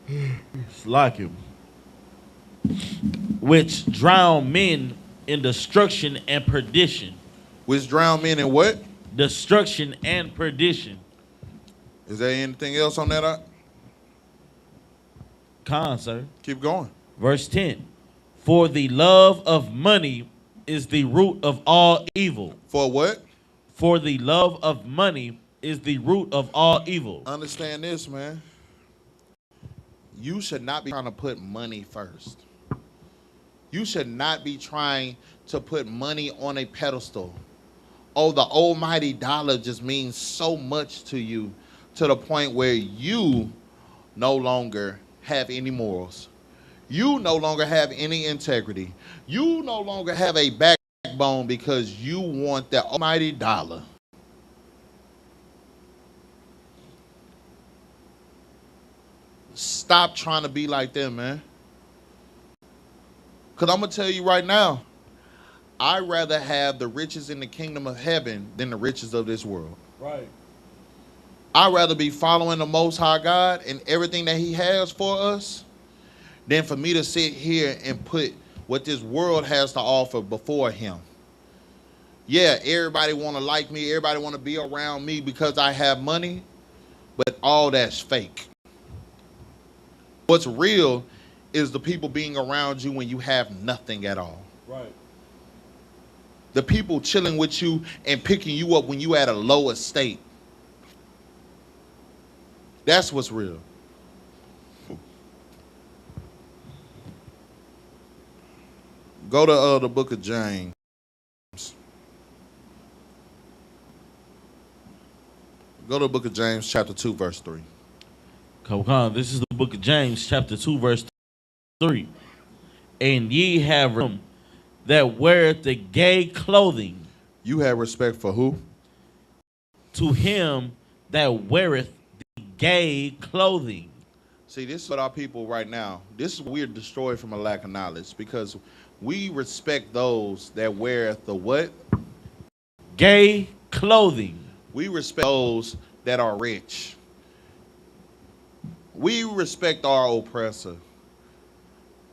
It's like him. Which drown men in destruction and perdition. Which drown men in what? Destruction and perdition. Is there anything else on that? Con, sir. Keep going. Verse 10. For the love of money is the root of all evil. For what? For the love of money is the root of all evil. Understand this, man. You should not be trying to put money first. You should not be trying to put money on a pedestal. Oh, the almighty dollar just means so much to you to the point where you no longer have any morals. You no longer have any integrity. You no longer have a backbone because you want the almighty dollar. Stop trying to be like them, man. Because I'm going to tell you right now, I'd rather have the riches in the kingdom of heaven than the riches of this world. Right. I'd rather be following the Most High God and everything that he has for us than for me to sit here and put what this world has to offer before him. Yeah, everybody want to like me. Everybody want to be around me because I have money, but all that's fake. What's real is the people being around you when you have nothing at all. Right. The people chilling with you and picking you up when you at a low estate. That's what's real. Go to the book of James. Go to the book of James, chapter 2, verse 3. Come on, this is the book of James, chapter 2, verse 3. And ye have him that weareth the gay clothing. You have respect for who? To him that weareth the gay clothing. See, this is what our people right now, this is what we're destroyed from a lack of knowledge, because we respect those that weareth the what? Gay clothing. We respect those that are rich. We respect our oppressor.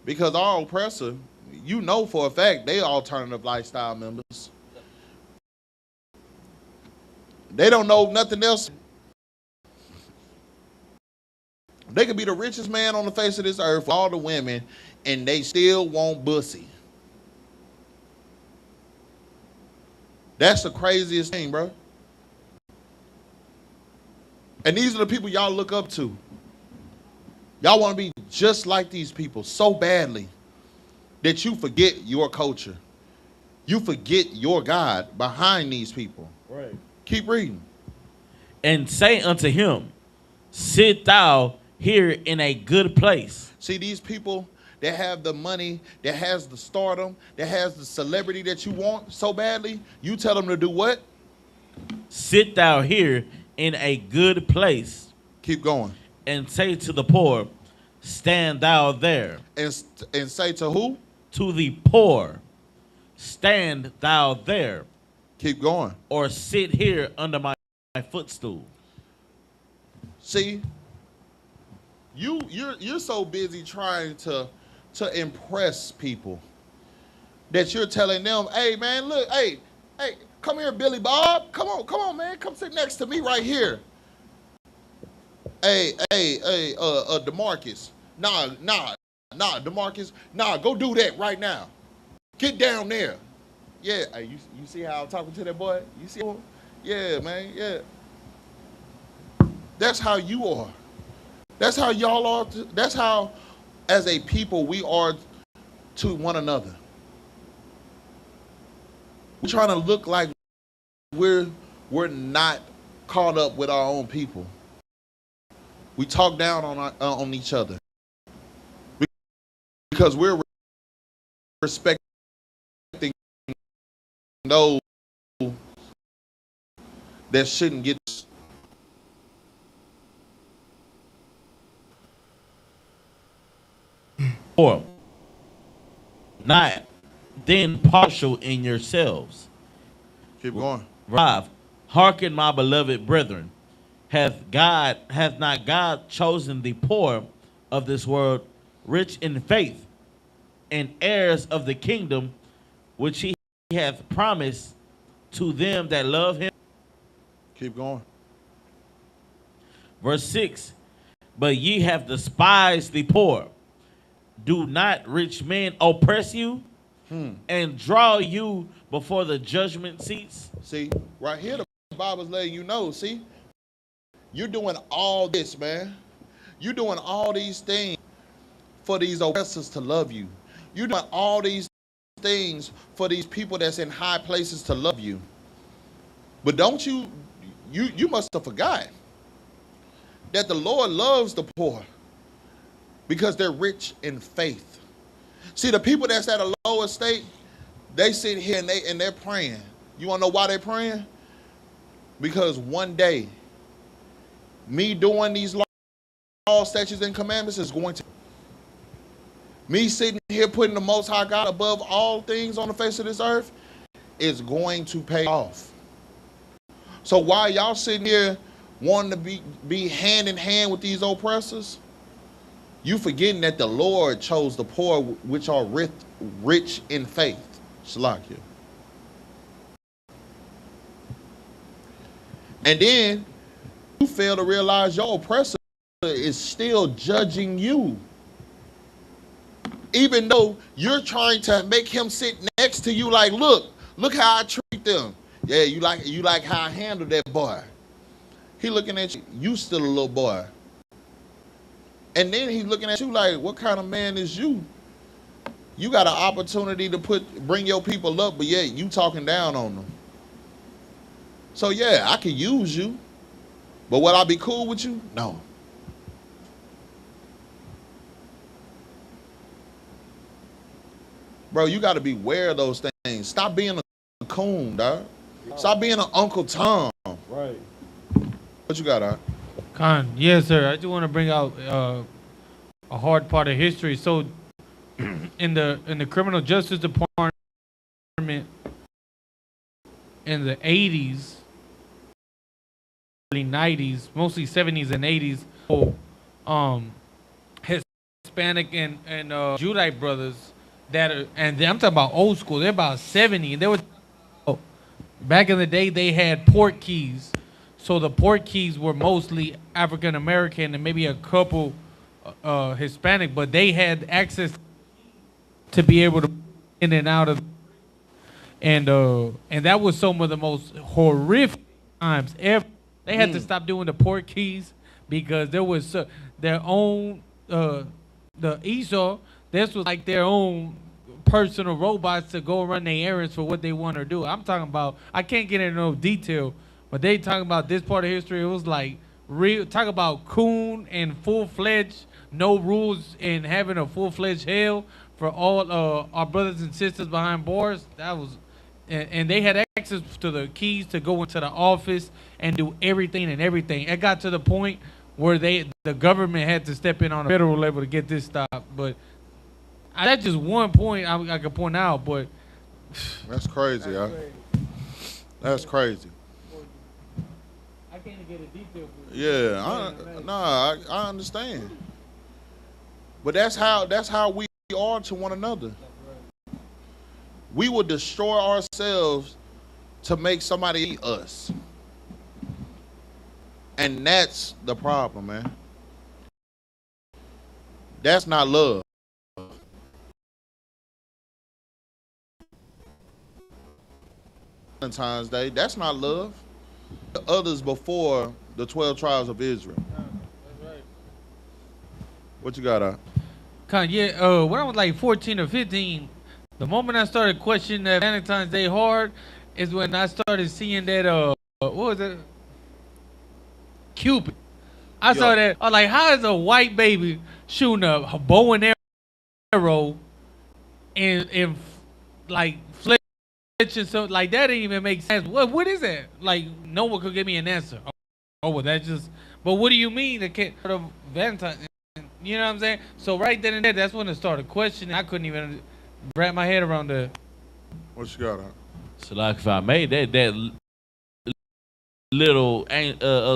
Because our oppressor, you know for a fact, they alternative lifestyle members. They don't know nothing else. They could be the richest man on the face of this earth, all the women, and they still want pussy. That's the craziest thing, bro. And these are the people y'all look up to. Y'all want to be just like these people so badly that you forget your culture. You forget your God behind these people. Right. Keep reading. And say unto him, sit thou here in a good place. See, these people that have the money, that has the stardom, that has the celebrity that you want so badly, you tell them to do what? Sit thou here in a good place. Keep going. And say to the poor, stand thou there. And say to who? To the poor, stand thou there. Keep going. Or sit here under my footstool. See, you're so busy trying to impress people that you're telling them, hey man, look, hey, come here, Billy Bob. Come on, man. Come sit next to me right here. Hey, DeMarcus. Nah, DeMarcus. Nah, go do that right now. Get down there. Yeah, hey, you see how I'm talking to that boy? You see him? Yeah, man, yeah. That's how you are. That's how y'all are. That's how, as a people, we are to one another. We're trying to look like we're not caught up with our own people. We talk down on each other because we're respecting those that shouldn't get. Or not then partial in yourselves. Keep going. 5. Hearken, my beloved brethren. Hath not God chosen the poor of this world rich in faith and heirs of the kingdom which he hath promised to them that love him? Keep going. Verse 6. But ye have despised the poor. Do not rich men oppress you and draw you before the judgment seats? See, right here the Bible's letting you know, see? You're doing all this, man. You're doing all these things for these oppressors to love you. You're doing all these things for these people that's in high places to love you. But don't you must have forgot that the Lord loves the poor because they're rich in faith. See, the people that's at a low estate, they sit here and they're praying. You want to know why they're praying? Because one day, me doing these laws, statutes, and commandments is going to... Me sitting here putting the Most High God above all things on the face of this earth is going to pay off. So while y'all sitting here wanting to be hand in hand with these oppressors, you forgetting that the Lord chose the poor which are rich in faith. Shalakia. And then you fail to realize your oppressor is still judging you. Even though you're trying to make him sit next to you like, look how I treat them. Yeah, you like how I handle that boy. He looking at you, you still a little boy. And then he's looking at you like, what kind of man is you? You got an opportunity to bring your people up, but yeah, you talking down on them. So yeah, I could use you, but will I be cool with you? No. Bro, you got to be aware of those things. Stop being a coon, dog. Stop being an Uncle Tom. Right. What you got, dog? Khan, yes, sir. I just want to bring out a hard part of history. So, in the criminal justice department in the 80s, early 90s, mostly 70s and 80s, Hispanic and Judite brothers that are, and I'm talking about old school. They're about 70, and they were back in the day. They had port keys. So the port keys were mostly African American and maybe a couple Hispanic, but they had access to be able to in and out of, and that was some of the most horrific times ever. They had to stop doing the port keys because there was their own the I.S.U.K. This was like their own personal robots to go run their errands for what they want to do. I'm talking about, I can't get into no detail, but they talking about this part of history. It was like real, talk about coon and full-fledged, no rules, and having a full-fledged hell for all our brothers and sisters behind bars. That was, and they had access to the keys to go into the office and do everything and everything. It got to the point where the government had to step in on a federal level to get this stopped. But that's just one point I could point out. But that's crazy, y'all. That's crazy. I can't get a detail. Yeah, I understand. But that's how we are to one another. We will destroy ourselves to make somebody eat us. And that's the problem, man. That's not love. Valentine's Day, that's not love. Others before the 12 tribes of Israel. That's right. What you got, Yeah, when I was like 14 or 15, the moment I started questioning that Valentine's Day hard is when I started seeing that, what was it? Cupid. I saw that. I was like, how is a white baby shooting a bow and arrow and like fletching something like that? Didn't even make sense. What is that? Like, no one could give me an answer. Oh, well, that's just. But what do you mean? The kid of Valentine? You know what I'm saying? So right then and there, that's when it started questioning. I couldn't even wrap my head around the. What you got? So like if I made that little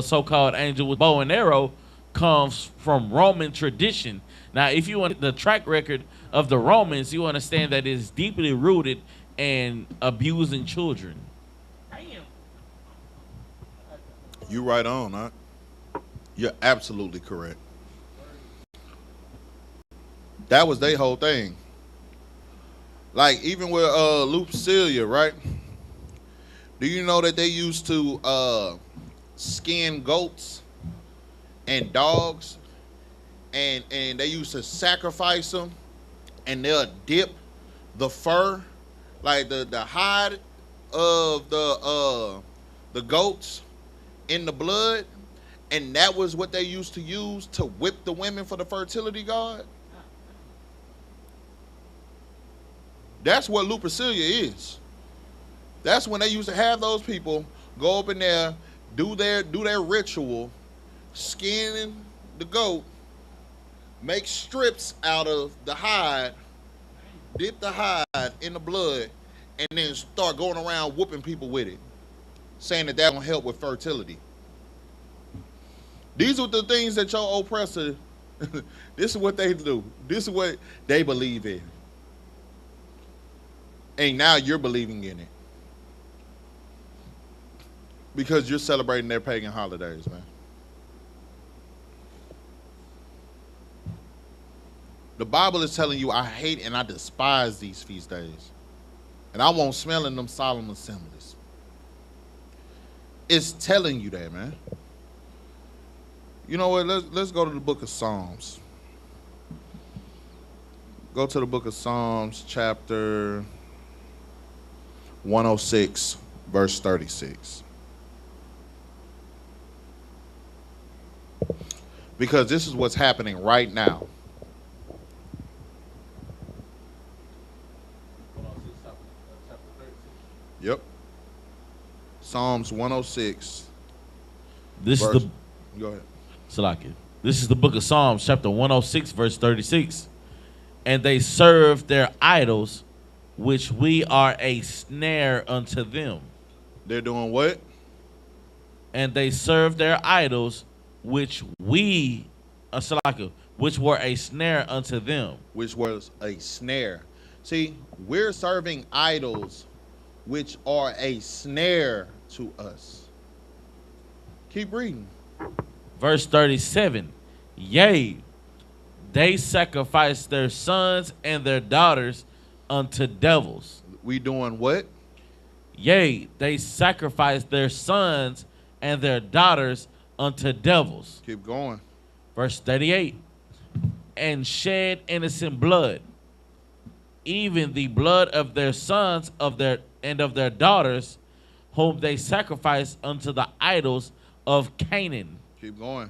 so-called angel with bow and arrow comes from Roman tradition. Now, if you want the track record of the Romans, you understand that it's deeply rooted in abusing children. You right on, huh? You're absolutely correct. That was their whole thing. Like even with Lucilia, right? Do you know that they used to skin goats and dogs, and they used to sacrifice them, and they'll dip the fur, like the hide of the goats in the blood, and that was what they used to use to whip the women for the fertility god. That's what Lucilia is. That's when they used to have those people go up in there, do their ritual, skinning the goat, make strips out of the hide, dip the hide in the blood, and then start going around whooping people with it, saying that that will help with fertility. These are the things that your oppressor, this is what they do. This is what they believe in. And now you're believing in it. Because you're celebrating their pagan holidays, man. The Bible is telling you, I hate and I despise these feast days. And I won't smell in them solemn assemblies. It's telling you that, man. You know what? Let's go to the book of Psalms. Go to the book of Psalms, chapter 106, verse 36. Because this is what's happening right now. Yep. Psalms 106. This is the Go ahead. Salaki. This is the book of Psalms, chapter 106, verse 36. And they serve their idols, which we are a snare unto them. They're doing what? And they serve their idols, which we, Salaki, which were a snare unto them. Which was a snare. See, we're serving idols which are a snare to us. Keep reading. Verse 37. Yea, they sacrifice their sons and their daughters unto devils. We doing what? Yea, they sacrifice their sons and their daughters unto devils. Keep going. Verse 38. And shed innocent blood, even the blood of their sons of their daughters, whom they sacrifice unto the idols of Canaan. Keep going.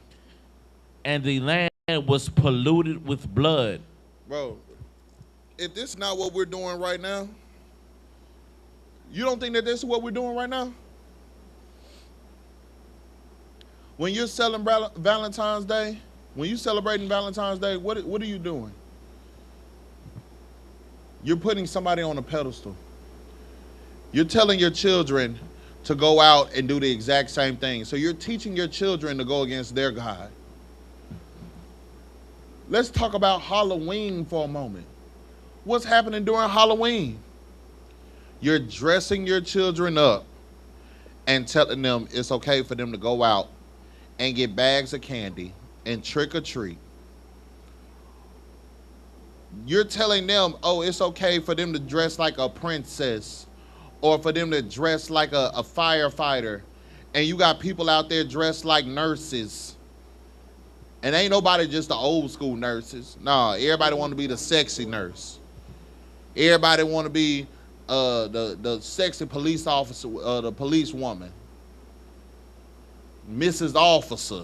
And the land was polluted with blood. Bro, if this is not what we're doing right now, you don't think that this is what we're doing right now? When you're celebrating Valentine's Day, what are you doing? You're putting somebody on a pedestal. You're telling your children to go out and do the exact same thing. So you're teaching your children to go against their God. Let's talk about Halloween for a moment. What's happening during Halloween? You're dressing your children up and telling them it's okay for them to go out and get bags of candy and trick or treat. You're telling them, oh, it's okay for them to dress like a princess or for them to dress like a firefighter. And you got people out there dressed like nurses. And ain't nobody just the old school nurses. No, everybody want to be the sexy nurse. Everybody want to be the sexy police officer, the police woman. Mrs. Officer.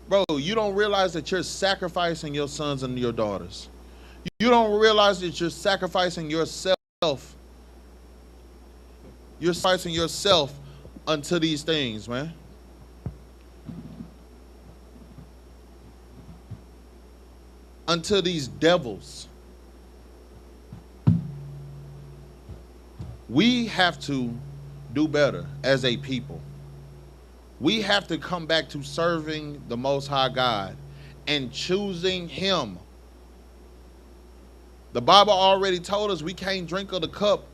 Bro, you don't realize that you're sacrificing your sons and your daughters. You don't realize that you're sacrificing yourself. You're sacrificing yourself unto these things, man. unto these devils. We have to do better as a people. We have to come back to serving the Most High God and choosing Him. The Bible already told us we can't drink of the cup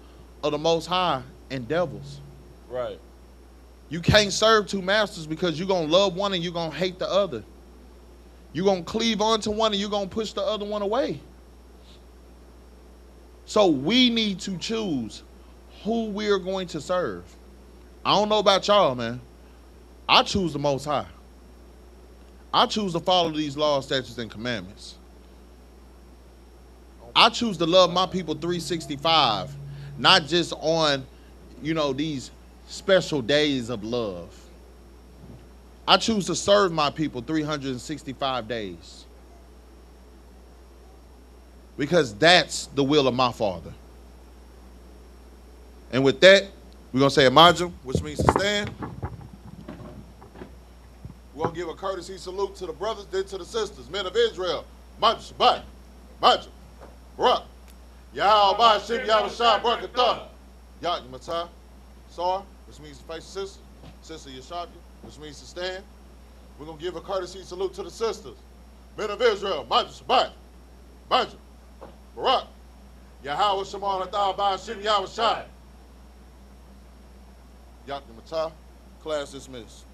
of the Most High and devils. Right. You can't serve two masters because you're going to love one and you're going to hate the other. You're going to cleave onto one and you're going to push the other one away. So we need to choose who we're going to serve. I don't know about y'all, man. I choose the Most High. I choose to follow these laws, statutes, and commandments. I choose to love my people 365, not just on, these special days of love. I choose to serve my people 365 days. Because that's the will of my Father. And with that, we're going to say Imajim, which means to stand. We're going to give a courtesy salute to the brothers, then to the sisters, men of Israel. Imajim, Shabbat, Imajim, Barak, YAHANNA, Yahweh, Barakatah, Yahweh, Matah, Sar, which means to face the sister, sister Yashabia, which means to stand. We're going to give a courtesy salute to the sisters, men of Israel, Imajim, Shabbat, Imajim, Barak, Yahweh, Shemar, Hathah, Ba'ashim, Yahweh, Shai. Yahweh, Matah, class dismissed.